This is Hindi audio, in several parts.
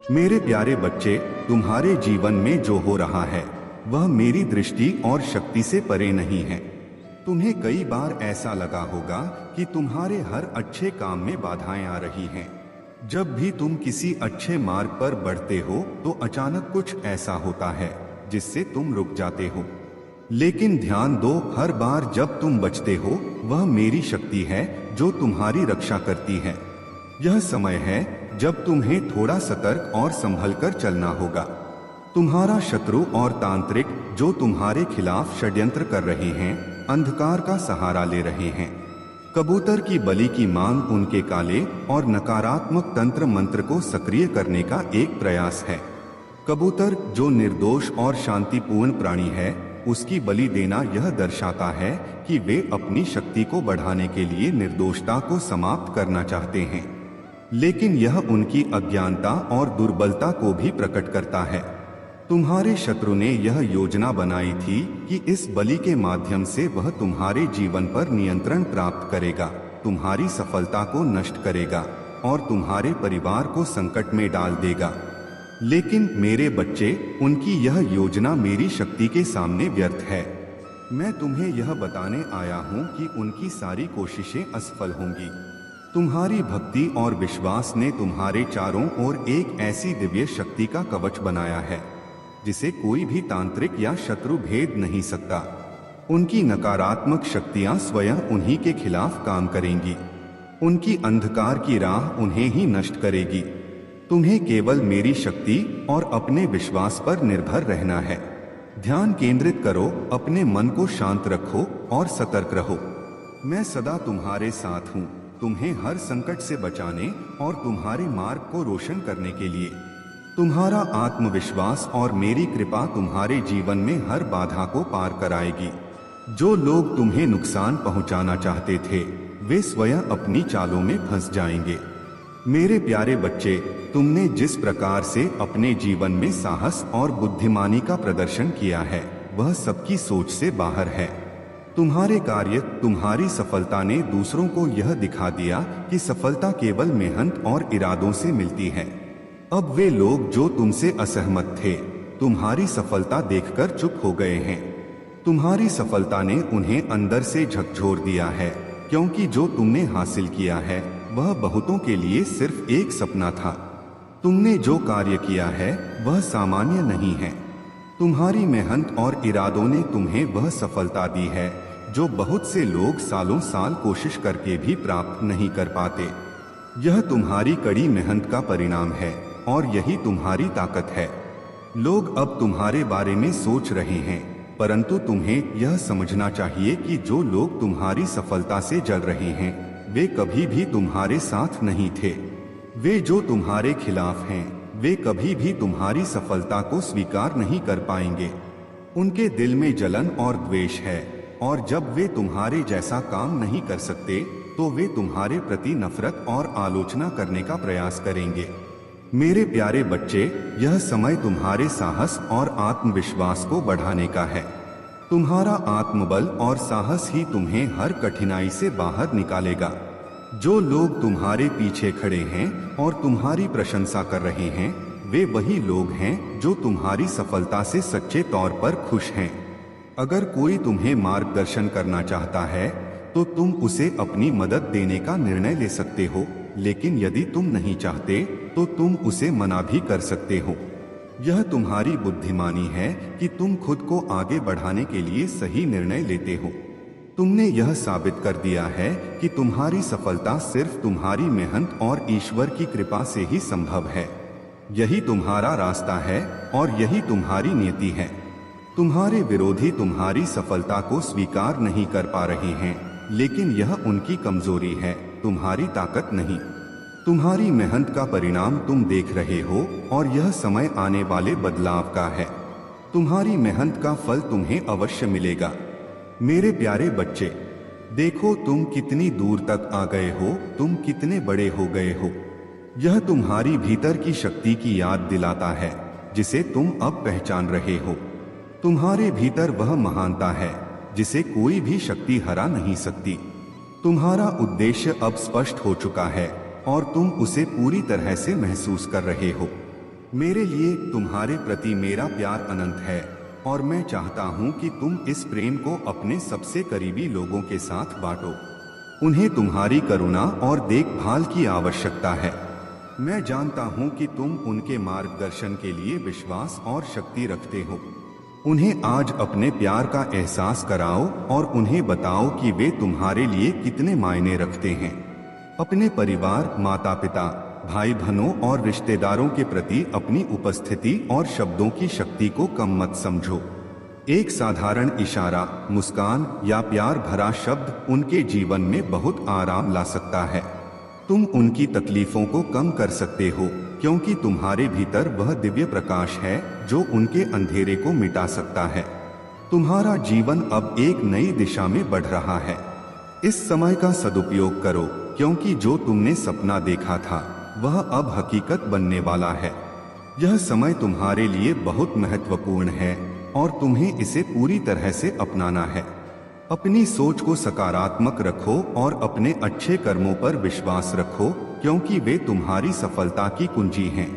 मेरे प्यारे बच्चे, तुम्हारे जीवन में जो हो रहा है वह मेरी दृष्टि और शक्ति से परे नहीं है। तुम्हें कई बार ऐसा लगा होगा कि तुम्हारे हर अच्छे काम में बाधाएं आ रही हैं। जब भी तुम किसी अच्छे मार्ग पर बढ़ते हो तो अचानक कुछ ऐसा होता है जिससे तुम रुक जाते हो। लेकिन ध्यान दो, हर बार जब तुम बचते हो वह मेरी शक्ति है जो तुम्हारी रक्षा करती है। यह समय है जब तुम्हें थोड़ा सतर्क और संभल कर चलना होगा। तुम्हारा शत्रु और तांत्रिक जो तुम्हारे खिलाफ षड्यंत्र कर रहे हैं, अंधकार का सहारा ले रहे हैं। कबूतर की बलि की मांग उनके काले और नकारात्मक तंत्र मंत्र को सक्रिय करने का एक प्रयास है। कबूतर जो निर्दोष और शांतिपूर्ण प्राणी है, उसकी बलि देना यह दर्शाता है कि वे अपनी शक्ति को बढ़ाने के लिए निर्दोषता को समाप्त करना चाहते हैं। लेकिन यह उनकी अज्ञानता और दुर्बलता को भी प्रकट करता है। तुम्हारे शत्रु ने यह योजना बनाई थी कि इस बलि के माध्यम से वह तुम्हारे जीवन पर नियंत्रण प्राप्त करेगा, तुम्हारी सफलता को नष्ट करेगा और तुम्हारे परिवार को संकट में डाल देगा। लेकिन मेरे बच्चे, उनकी यह योजना मेरी शक्ति के सामने व्यर्थ है। मैं तुम्हें यह बताने आया हूँ कि उनकी सारी कोशिशें असफल होंगी। तुम्हारी भक्ति और विश्वास ने तुम्हारे चारों ओर एक ऐसी दिव्य शक्ति का कवच बनाया है जिसे कोई भी तांत्रिक या शत्रु भेद नहीं सकता। उनकी नकारात्मक शक्तियां स्वयं उन्हीं के खिलाफ काम करेंगी। उनकी अंधकार की राह उन्हें ही नष्ट करेगी। तुम्हें केवल मेरी शक्ति और अपने विश्वास पर निर्भर रहना है। ध्यान केंद्रित करो, अपने मन को शांत रखो और सतर्क रहो। मैं सदा तुम्हारे साथ हूँ, तुम्हें हर संकट से बचाने और तुम्हारे मार्ग को रोशन करने के लिए। तुम्हारा आत्मविश्वास और मेरी कृपा तुम्हारे जीवन में हर बाधा को पार कराएगी। जो लोग तुम्हें नुकसान पहुंचाना चाहते थे, वे स्वयं अपनी चालों में फंस जाएंगे। मेरे प्यारे बच्चे, तुमने जिस प्रकार से अपने जीवन में साहस और बुद्धिमानी का प्रदर्शन किया है, वह सबकी सोच से बाहर है। तुम्हारे कार्य, तुम्हारी सफलता ने दूसरों को यह दिखा दिया कि सफलता केवल मेहनत और इरादों से मिलती है। अब वे लोग जो तुमसे असहमत थे, तुम्हारी सफलता देखकर चुप हो गए हैं। तुम्हारी सफलता ने उन्हें अंदर से झकझोर दिया है, क्योंकि जो तुमने हासिल किया है वह बहुतों के लिए सिर्फ एक सपना था। तुमने जो कार्य किया है वह सामान्य नहीं है। तुम्हारी मेहनत और इरादों ने तुम्हें वह सफलता दी है जो बहुत से लोग सालों साल कोशिश करके भी प्राप्त नहीं कर पाते। यह तुम्हारी कड़ी मेहनत का परिणाम है और यही तुम्हारी ताकत है। लोग अब तुम्हारे बारे में सोच रहे हैं, परंतु तुम्हें यह समझना चाहिए कि जो लोग तुम्हारी सफलता से जल रहे हैं, वे कभी भी तुम्हारे साथ नहीं थे। वे जो तुम्हारे खिलाफ हैं, वे कभी भी तुम्हारी सफलता को स्वीकार नहीं कर पाएंगे। उनके दिल में जलन और द्वेष है, और जब वे तुम्हारे जैसा काम नहीं कर सकते तो वे तुम्हारे प्रति नफरत और आलोचना करने का प्रयास करेंगे। मेरे प्यारे बच्चे, यह समय तुम्हारे साहस और आत्मविश्वास को बढ़ाने का है। तुम्हारा आत्मबल और साहस ही तुम्हें हर कठिनाई से बाहर निकालेगा। जो लोग तुम्हारे पीछे खड़े हैं और तुम्हारी प्रशंसा कर रहे हैं, वे वही लोग हैं जो तुम्हारी सफलता से सच्चे तौर पर खुश हैं। अगर कोई तुम्हें मार्गदर्शन करना चाहता है तो तुम उसे अपनी मदद देने का निर्णय ले सकते हो, लेकिन यदि तुम नहीं चाहते तो तुम उसे मना भी कर सकते हो। यह तुम्हारी बुद्धिमानी है कि तुम खुद को आगे बढ़ाने के लिए सही निर्णय लेते हो। तुमने यह साबित कर दिया है कि तुम्हारी सफलता सिर्फ तुम्हारी मेहनत और ईश्वर की कृपा से ही संभव है। यही तुम्हारा रास्ता है और यही तुम्हारी नियति है। तुम्हारे विरोधी तुम्हारी सफलता को स्वीकार नहीं कर पा रहे हैं, लेकिन यह उनकी कमजोरी है, तुम्हारी ताकत नहीं। तुम्हारी मेहनत का परिणाम तुम देख रहे हो और यह समय आने वाले बदलाव का है। तुम्हारी मेहनत का फल तुम्हें अवश्य मिलेगा। मेरे प्यारे बच्चे, देखो तुम कितनी दूर तक आ गए हो, तुम कितने बड़े हो गए हो। यह तुम्हारी भीतर की शक्ति की याद दिलाता है जिसे तुम अब पहचान रहे हो। तुम्हारे भीतर वह महानता है जिसे कोई भी शक्ति हरा नहीं सकती। तुम्हारा उद्देश्य अब स्पष्ट हो चुका है और तुम उसे पूरी तरह से महसूस कर रहे हो। मेरे लिए तुम्हारे प्रति मेरा प्यार अनंत है और मैं चाहता हूँ कि तुम इस प्रेम को अपने सबसे करीबी लोगों के साथ बांटो। उन्हें तुम्हारी करुणा और देखभाल की आवश्यकता है। मैं जानता हूँ कि तुम उनके मार्गदर्शन के लिए विश्वास और शक्ति रखते हो। उन्हें आज अपने प्यार का एहसास कराओ और उन्हें बताओ कि वे तुम्हारे लिए कितने मायने रखते हैं। अपने परिवार, माता पिता, भाई बहनों और रिश्तेदारों के प्रति अपनी उपस्थिति और शब्दों की शक्ति को कम मत समझो। एक साधारण इशारा, मुस्कान या प्यार भरा शब्द उनके जीवन में बहुत आराम ला सकता है। तुम उनकी तकलीफों को कम कर सकते हो क्योंकि तुम्हारे भीतर वह दिव्य प्रकाश है जो उनके अंधेरे को मिटा सकता है। तुम्हारा जीवन अब एक नई दिशा में बढ़ रहा है। इस समय का सदुपयोग करो क्योंकि जो तुमने सपना देखा था वह अब हकीकत बनने वाला है। यह समय तुम्हारे लिए बहुत महत्वपूर्ण है और तुम्हें इसे पूरी तरह से अपनाना है। अपनी सोच को सकारात्मक रखो और अपने अच्छे कर्मों पर विश्वास रखो क्योंकि वे तुम्हारी सफलता की कुंजी हैं।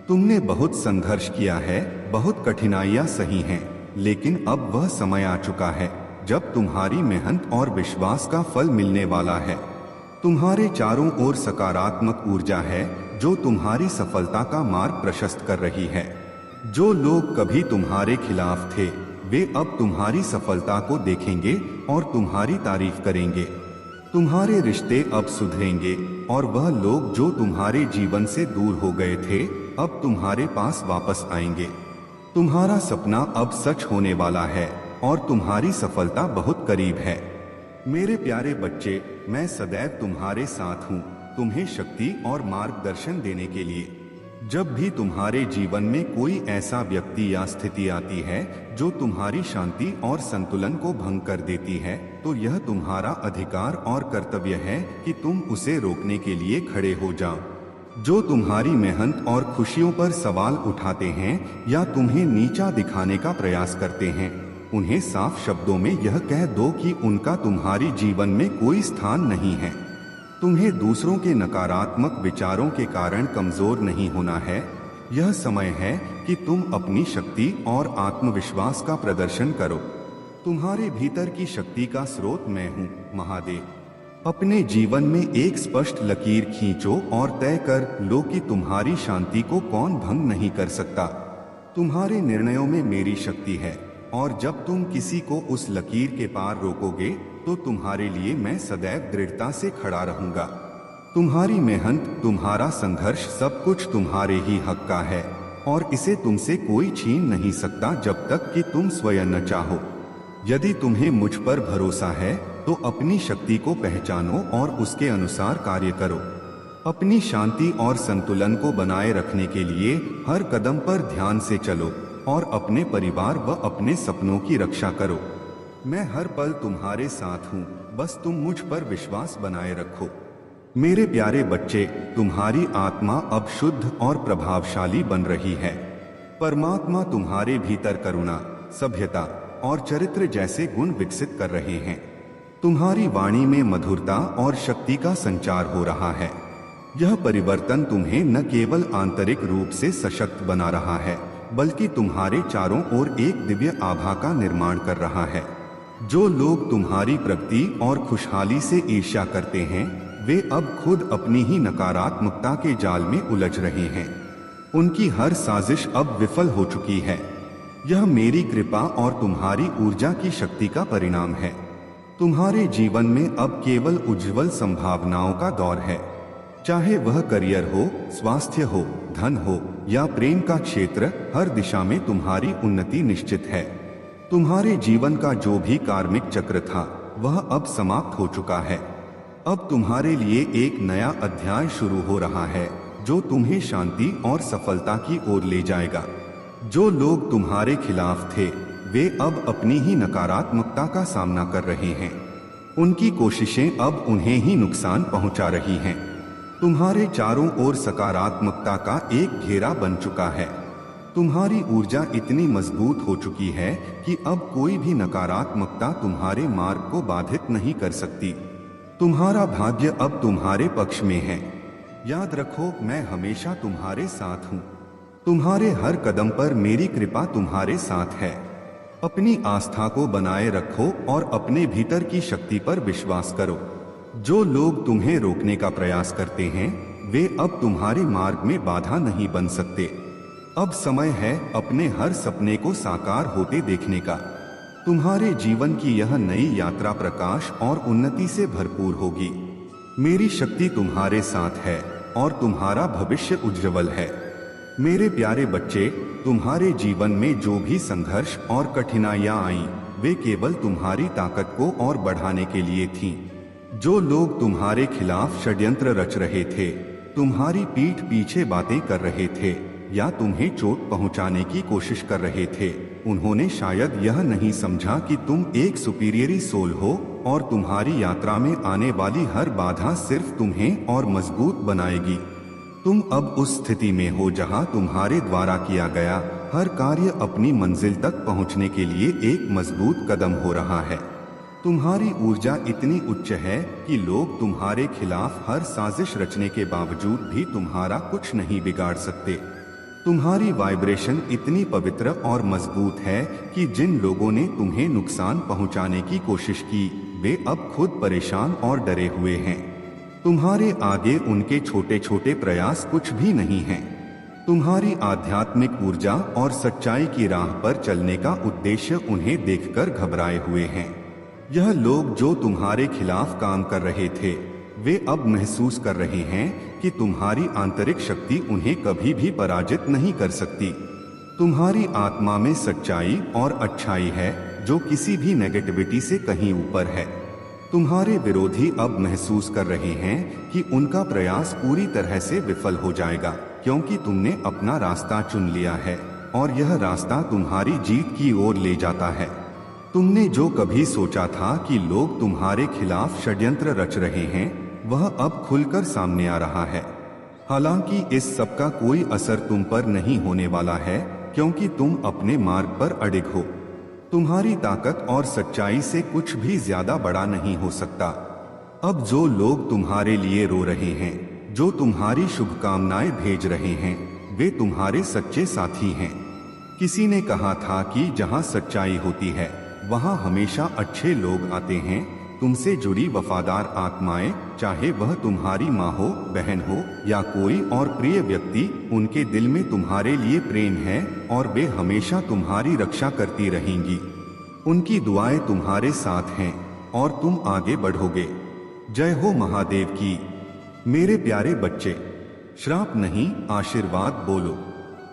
तुमने बहुत संघर्ष किया है, बहुत कठिनाइयां सही हैं, लेकिन अब वह समय आ चुका है जब तुम्हारी मेहनत और विश्वास का फल मिलने वाला है। तुम्हारे चारों ओर सकारात्मक ऊर्जा है जो तुम्हारी सफलता का मार्ग प्रशस्त कर रही है। जो लोग कभी तुम्हारे खिलाफ थे वे अब तुम्हारी सफलता को देखेंगे और तुम्हारी तारीफ करेंगे। तुम्हारे रिश्ते अब सुधरेंगे और वह लोग जो तुम्हारे जीवन से दूर हो गए थे अब तुम्हारे पास वापस आएंगे। तुम्हारा सपना अब सच होने वाला है और तुम्हारी सफलता बहुत करीब है। मेरे प्यारे बच्चे, मैं सदैव तुम्हारे साथ हूँ, तुम्हें शक्ति और मार्गदर्शन देने के लिए। जब भी तुम्हारे जीवन में कोई ऐसा व्यक्ति या स्थिति आती है जो तुम्हारी शांति और संतुलन को भंग कर देती है, तो यह तुम्हारा अधिकार और कर्तव्य है कि तुम उसे रोकने के लिए खड़े हो जाओ। जो तुम्हारी मेहनत और खुशियों पर सवाल उठाते हैं या तुम्हें नीचा दिखाने का प्रयास करते हैं, उन्हें साफ शब्दों में यह कह दो कि उनका तुम्हारी जीवन में कोई स्थान नहीं है। तुम्हें दूसरों के नकारात्मक विचारों के कारण कमजोर नहीं होना है। यह समय है कि तुम अपनी शक्ति और आत्मविश्वास का प्रदर्शन करो। तुम्हारे भीतर की शक्ति का स्रोत मैं हूँ, महादेव। अपने जीवन में एक स्पष्ट लकीर खींचो और तय कर लो कि तुम्हारी शांति को कौन भंग नहीं कर सकता। तुम्हारे निर्णयों में मेरी शक्ति है और जब तुम किसी को उस लकीर के पार रोकोगे तो तुम्हारे लिए मैं सदैव दृढ़ता से खड़ा रहूंगा। तुम्हारी मेहनत, तुम्हारा संघर्ष, सब कुछ तुम्हारे ही हक का है और इसे तुमसे कोई छीन नहीं सकता जब तक कि तुम स्वयं न चाहो। यदि तुम्हें मुझ पर भरोसा है तो अपनी शक्ति को पहचानो और उसके अनुसार कार्य करो। अपनी शांति और संतुलन को बनाए रखने के लिए हर कदम पर ध्यान से चलो और अपने परिवार व अपने सपनों की रक्षा करो। मैं हर पल तुम्हारे साथ हूँ, बस तुम मुझ पर विश्वास बनाए रखो। मेरे प्यारे बच्चे, तुम्हारी आत्मा अब शुद्ध और प्रभावशाली बन रही है। परमात्मा तुम्हारे भीतर करुणा, सभ्यता और चरित्र जैसे गुण विकसित कर रहे हैं। तुम्हारी वाणी में मधुरता और शक्ति का संचार हो रहा है। यह परिवर्तन तुम्हें न केवल आंतरिक रूप से सशक्त बना रहा है, बल्कि तुम्हारे चारों ओर एक दिव्य आभा का निर्माण कर रहा है। जो लोग तुम्हारी प्रगति और खुशहाली से ईर्ष्या करते हैं, वे अब खुद अपनी ही नकारात्मकता के जाल में उलझ रहे हैं। उनकी हर साजिश अब विफल हो चुकी है। यह मेरी कृपा और तुम्हारी ऊर्जा की शक्ति का परिणाम है। तुम्हारे जीवन में अब केवल उज्जवल संभावनाओं का दौर है। चाहे वह करियर हो, स्वास्थ्य हो, धन हो या प्रेम का क्षेत्र, हर दिशा में तुम्हारी उन्नति निश्चित है। तुम्हारे जीवन का जो भी कार्मिक चक्र था वह अब समाप्त हो चुका है। अब तुम्हारे लिए एक नया अध्याय शुरू हो रहा है जो तुम्हें शांति और सफलता की ओर ले जाएगा। जो लोग तुम्हारे खिलाफ थे वे अब अपनी ही नकारात्मकता का सामना कर रहे हैं। उनकी कोशिशें अब उन्हें ही नुकसान पहुंचा रही हैं। तुम्हारे चारों ओर सकारात्मकता का एक घेरा बन चुका है। तुम्हारी ऊर्जा इतनी मजबूत हो चुकी है कि अब कोई भी नकारात्मकता तुम्हारे मार्ग को बाधित नहीं कर सकती। तुम्हारा भाग्य अब तुम्हारे पक्ष में है। याद रखो, मैं हमेशा तुम्हारे साथ हूँ। तुम्हारे हर कदम पर मेरी कृपा तुम्हारे साथ है। अपनी आस्था को बनाए रखो और अपने भीतर की शक्ति पर विश्वास करो। जो लोग तुम्हें रोकने का प्रयास करते हैं वे अब तुम्हारे मार्ग में बाधा नहीं बन सकते। अब समय है अपने हर सपने को साकार होते देखने का। तुम्हारे जीवन की यह नई यात्रा प्रकाश और उन्नति से भरपूर होगी। मेरी शक्ति तुम्हारे साथ है और तुम्हारा भविष्य उज्जवल है। मेरे प्यारे बच्चे, तुम्हारे जीवन में जो भी संघर्ष और कठिनाइयां आईं, वे केवल तुम्हारी ताकत को और बढ़ाने के लिए थीं। जो लोग तुम्हारे खिलाफ षड्यंत्र रच रहे थे, तुम्हारी पीठ पीछे बातें कर रहे थे या तुम्हें चोट पहुंचाने की कोशिश कर रहे थे, उन्होंने शायद यह नहीं समझा कि तुम एक सुपीरियरी सोल हो और तुम्हारी यात्रा में आने वाली हर बाधा सिर्फ तुम्हें और मजबूत बनाएगी। तुम अब उस स्थिति में हो जहां तुम्हारे द्वारा किया गया हर कार्य अपनी मंजिल तक पहुंचने के लिए एक मजबूत कदम हो रहा है। तुम्हारी ऊर्जा इतनी उच्च है कि लोग तुम्हारे खिलाफ हर साजिश रचने के बावजूद भी तुम्हारा कुछ नहीं बिगाड़ सकते। तुम्हारी वाइब्रेशन इतनी पवित्र और मजबूत है कि जिन लोगों ने तुम्हें नुकसान पहुंचाने की कोशिश की, वे अब खुद परेशान और डरे हुए हैं। तुम्हारे आगे उनके छोटे छोटे प्रयास कुछ भी नहीं हैं। तुम्हारी आध्यात्मिक ऊर्जा और सच्चाई की राह पर चलने का उद्देश्य उन्हें देखकर घबराए हुए हैं। यह लोग जो तुम्हारे खिलाफ काम कर रहे थे, वे अब महसूस कर रहे हैं कि तुम्हारी आंतरिक शक्ति उन्हें कभी भी पराजित नहीं कर सकती। तुम्हारी आत्मा में सच्चाई और अच्छाई है जो किसी भी नेगेटिविटी से कहीं ऊपर है। तुम्हारे विरोधी अब महसूस कर रहे हैं कि उनका प्रयास पूरी तरह से विफल हो जाएगा, क्योंकि तुमने अपना रास्ता चुन लिया है और यह रास्ता तुम्हारी जीत की ओर ले जाता है। तुमने जो कभी सोचा था कि लोग तुम्हारे खिलाफ षड्यंत्र रच रहे हैं, वह अब खुलकर सामने आ रहा है। हालांकि इस सब का कोई असर तुम पर नहीं होने वाला है, क्योंकि तुम अपने मार्ग पर अडिग हो। तुम्हारी ताकत और सच्चाई से कुछ भी ज्यादा बड़ा नहीं हो सकता। अब जो लोग तुम्हारे लिए रो रहे हैं, जो तुम्हारी शुभकामनाएं भेज रहे हैं, वे तुम्हारे सच्चे साथी हैं। किसी ने कहा था कि जहां सच्चाई होती है वहां हमेशा अच्छे लोग आते हैं। तुमसे जुड़ी वफादार आत्माएं, चाहे वह तुम्हारी माँ हो, बहन हो या कोई और प्रिय व्यक्ति, उनके दिल में तुम्हारे लिए प्रेम है और वे हमेशा तुम्हारी रक्षा करती रहेंगी। उनकी दुआएं तुम्हारे साथ हैं और तुम आगे बढ़ोगे। जय हो महादेव की। मेरे प्यारे बच्चे, श्राप नहीं आशीर्वाद बोलो,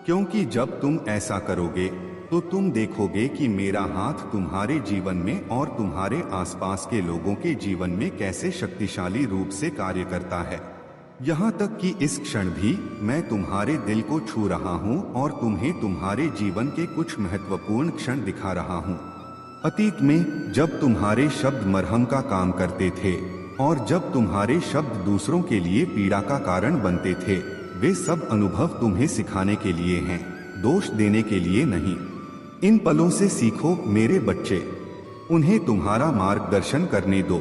क्योंकि जब तुम ऐसा करोगे तो तुम देखोगे कि मेरा हाथ तुम्हारे जीवन में और तुम्हारे आसपास के लोगों के जीवन में कैसे शक्तिशाली रूप से कार्य करता है। यहाँ तक कि इस क्षण भी मैं तुम्हारे दिल को छू रहा हूँ और तुम्हें तुम्हारे जीवन के कुछ महत्वपूर्ण क्षण दिखा रहा हूँ। अतीत में जब तुम्हारे शब्द मरहम का काम करते थे और जब तुम्हारे शब्द दूसरों के लिए पीड़ा का कारण बनते थे, वे सब अनुभव तुम्हें सिखाने के लिए हैं, दोष देने के लिए नहीं। इन पलों से सीखो मेरे बच्चे, उन्हें तुम्हारा मार्गदर्शन करने दो।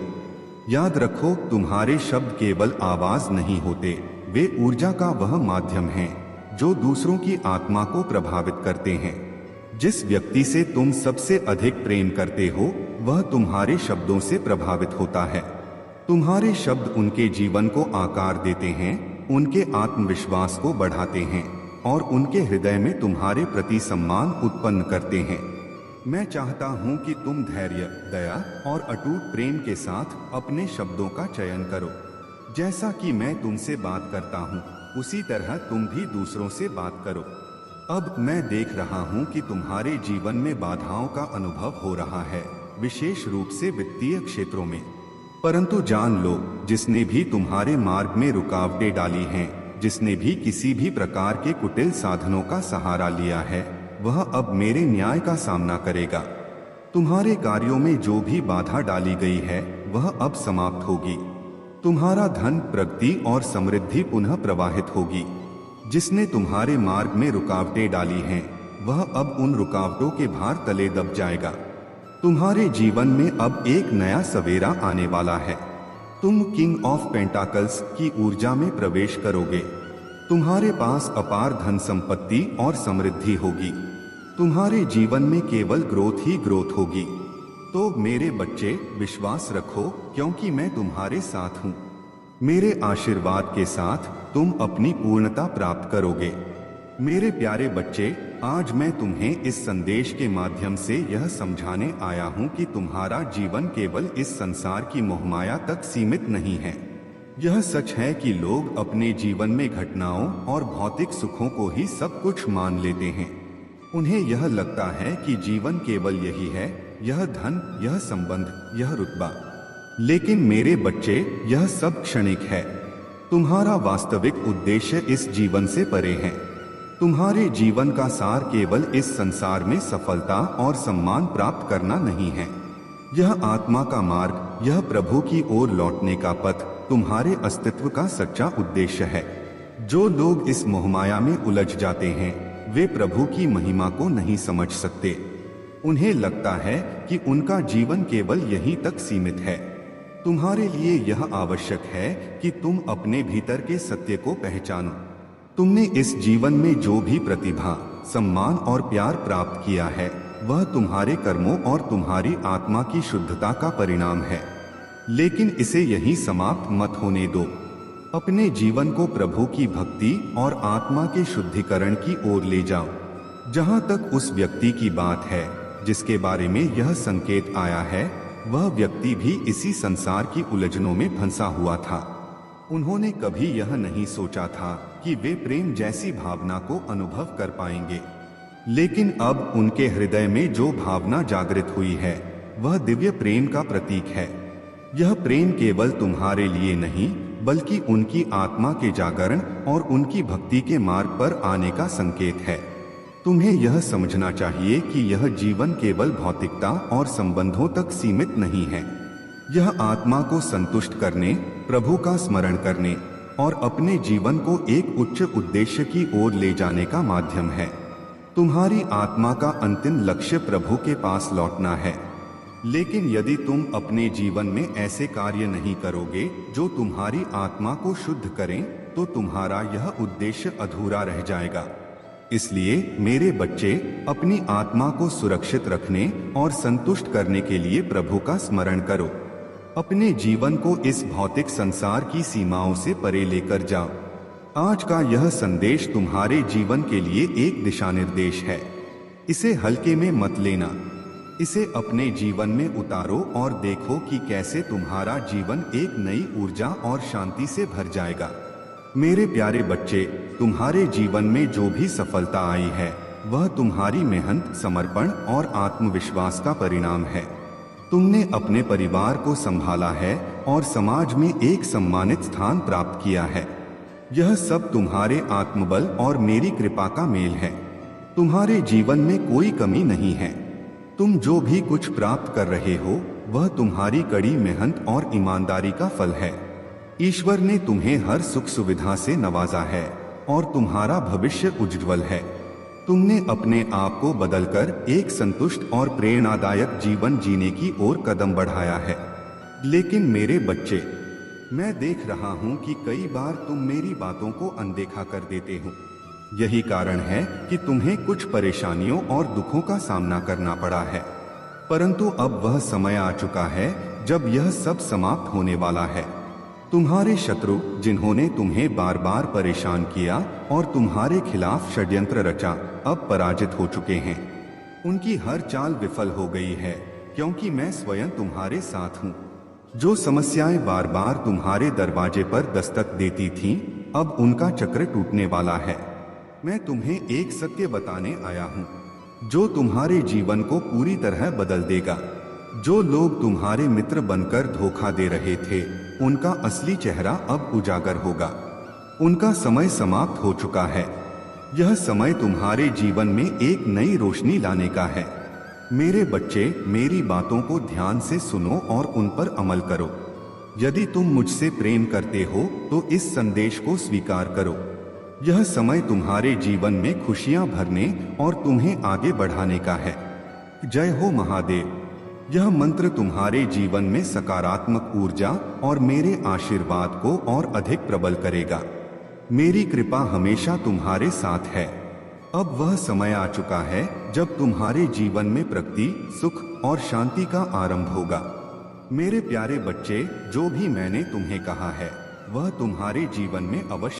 याद रखो, तुम्हारे शब्द केवल आवाज नहीं होते, वे ऊर्जा का वह माध्यम हैं जो दूसरों की आत्मा को प्रभावित करते हैं। जिस व्यक्ति से तुम सबसे अधिक प्रेम करते हो, वह तुम्हारे शब्दों से प्रभावित होता है। तुम्हारे शब्द उनके जीवन को आकार देते हैं, उनके आत्मविश्वास को बढ़ाते हैं और उनके हृदय में तुम्हारे प्रति सम्मान उत्पन्न करते हैं। मैं चाहता हूं कि तुम धैर्य, दया और अटूट प्रेम के साथ अपने शब्दों का चयन करो। जैसा कि मैं तुमसे बात करता हूं, उसी तरह तुम भी दूसरों से बात करो। अब मैं देख रहा हूं कि तुम्हारे जीवन में बाधाओं का अनुभव हो रहा है, विशेष रूप से वित्तीय क्षेत्रों में। परंतु जान लो, जिसने भी तुम्हारे मार्ग में रुकावटें डाली हैं, जिसने भी किसी भी प्रकार के कुटिल साधनों का सहारा लिया है, वह अब मेरे न्याय का सामना करेगा। तुम्हारे कार्यों में जो भी बाधा डाली गई है, वह अब समाप्त होगी। तुम्हारा धन, प्रगति और समृद्धि पुनः प्रवाहित होगी। जिसने तुम्हारे मार्ग में रुकावटें डाली हैं, वह अब उन रुकावटों के भार तले दब जाएगा। तुम्हारे जीवन में अब एक नया सवेरा आने वाला है। तुम किंग ऑफ पेंटाकल्स की ऊर्जा में प्रवेश करोगे। तुम्हारे पास अपार धन संपत्ति और समृद्धि होगी। तुम्हारे जीवन में केवल ग्रोथ ही ग्रोथ होगी। तो मेरे बच्चे, विश्वास रखो, क्योंकि मैं तुम्हारे साथ हूँ। मेरे आशीर्वाद के साथ तुम अपनी पूर्णता प्राप्त करोगे। मेरे प्यारे बच्चे, आज मैं तुम्हें इस संदेश के माध्यम से यह समझाने आया हूँ कि तुम्हारा जीवन केवल इस संसार की मोहमाया तक सीमित नहीं है। यह सच है कि लोग अपने जीवन में घटनाओं और भौतिक सुखों को ही सब कुछ मान लेते हैं। उन्हें यह लगता है कि जीवन केवल यही है, यह धन, यह संबंध, यह रुतबा। लेकिन मेरे बच्चे, यह सब क्षणिक है। तुम्हारा वास्तविक उद्देश्य इस जीवन से परे है। तुम्हारे जीवन का सार केवल इस संसार में सफलता और सम्मान प्राप्त करना नहीं है। यह आत्मा का मार्ग, यह प्रभु की ओर लौटने का पथ तुम्हारे अस्तित्व का सच्चा उद्देश्य है। जो लोग इस मोहमाया में उलझ जाते हैं, वे प्रभु की महिमा को नहीं समझ सकते। उन्हें लगता है कि उनका जीवन केवल यहीं तक सीमित है। तुम्हारे लिए यह आवश्यक है कि तुम अपने भीतर के सत्य को पहचानो। तुमने इस जीवन में जो भी प्रतिभा, सम्मान और प्यार प्राप्त किया है, वह तुम्हारे कर्मों और तुम्हारी आत्मा की शुद्धता का परिणाम है। लेकिन इसे यहीं समाप्त मत होने दो। अपने जीवन को प्रभु की भक्ति और आत्मा के शुद्धिकरण की ओर ले जाओ। जहाँ तक उस व्यक्ति की बात है जिसके बारे में यह संकेत आया है, वह व्यक्ति भी इसी संसार की उलझनों में फंसा हुआ था। उन्होंने कभी यह नहीं सोचा था कि वे प्रेम जैसी भावना को अनुभव कर पाएंगे। लेकिन अब उनके हृदय में जो भावना जागृत हुई है, वह दिव्य प्रेम का प्रतीक है। यह प्रेम केवल तुम्हारे लिए नहीं, बल्कि उनकी आत्मा के जागरण और उनकी भक्ति के मार्ग पर आने का संकेत है। तुम्हें यह समझना चाहिए कि यह जीवन केवल भौतिकता और संबंधों तक सीमित नहीं है। यह आत्मा को संतुष्ट करने, प्रभु का स्मरण करने और अपने जीवन को एक उच्च उद्देश्य की ओर ले जाने का माध्यम है। तुम्हारी आत्मा का अंतिम लक्ष्य प्रभु के पास लौटना है। लेकिन यदि तुम अपने जीवन में ऐसे कार्य नहीं करोगे जो तुम्हारी आत्मा को शुद्ध करें, तो तुम्हारा यह उद्देश्य अधूरा रह जाएगा। इसलिए मेरे बच्चे, अपनी आत्मा को सुरक्षित रखने और संतुष्ट करने के लिए प्रभु का स्मरण करो। अपने जीवन को इस भौतिक संसार की सीमाओं से परे लेकर जाओ। आज का यह संदेश तुम्हारे जीवन के लिए एक दिशा निर्देश है। इसे हल्के में मत लेना। इसे अपने जीवन में उतारो और देखो कि कैसे तुम्हारा जीवन एक नई ऊर्जा और शांति से भर जाएगा। मेरे प्यारे बच्चे, तुम्हारे जीवन में जो भी सफलता आई है, वह तुम्हारी मेहनत, समर्पण और आत्मविश्वास का परिणाम है। तुमने अपने परिवार को संभाला है और समाज में एक सम्मानित स्थान प्राप्त किया है। यह सब तुम्हारे आत्मबल और मेरी कृपा का मेल है। तुम्हारे जीवन में कोई कमी नहीं है। तुम जो भी कुछ प्राप्त कर रहे हो, वह तुम्हारी कड़ी मेहनत और ईमानदारी का फल है। ईश्वर ने तुम्हें हर सुख सुविधा से नवाजा है और तुम्हारा भविष्य उज्ज्वल है। तुमने अपने आप को बदलकर एक संतुष्ट और प्रेरणादायक जीवन जीने की ओर कदम बढ़ाया है। लेकिन मेरे बच्चे, मैं देख रहा हूं कि कई बार तुम मेरी बातों को अनदेखा कर देते हो। यही कारण है कि तुम्हें कुछ परेशानियों और दुखों का सामना करना पड़ा है। परंतु अब वह समय आ चुका है जब यह सब समाप्त होने वाला है। तुम्हारे शत्रु, जिन्होंने तुम्हें बार बार परेशान किया और तुम्हारे खिलाफ षड्यंत्र रचा, अब पराजित हो चुके हैं। उनकी हर चाल विफल हो गई है, क्योंकि मैं स्वयं तुम्हारे साथ हूँ। जो समस्याएं बार बार तुम्हारे दरवाजे पर दस्तक देती थीं, अब उनका चक्र टूटने वाला है। मैं तुम्हें एक सत्य बताने आया हूँ, जो तुम्हारे जीवन को पूरी तरह बदल देगा। जो लोग तुम्हारे मित्र बनकर धोखा दे रहे थे, उनका असली चेहरा अब उजागर होगा। उनका समय समाप्त हो चुका है। यह समय तुम्हारे जीवन में एक नई रोशनी लाने का है। मेरे बच्चे, मेरी बातों को ध्यान से सुनो और उन पर अमल करो। यदि तुम मुझसे प्रेम करते हो तो इस संदेश को स्वीकार करो। यह समय तुम्हारे जीवन में खुशियां भरने और तुम्हें आगे बढ़ाने का है। जय हो महादेव। यह मंत्र तुम्हारे जीवन में सकारात्मक ऊर्जा और मेरे आशीर्वाद को और अधिक प्रबल करेगा। मेरी कृपा हमेशा तुम्हारे साथ है। अब वह समय आ चुका है जब तुम्हारे जीवन में प्रगति, सुख और शांति का आरंभ होगा। मेरे प्यारे बच्चे, जो भी मैंने तुम्हें कहा है वह तुम्हारे जीवन में अवश्य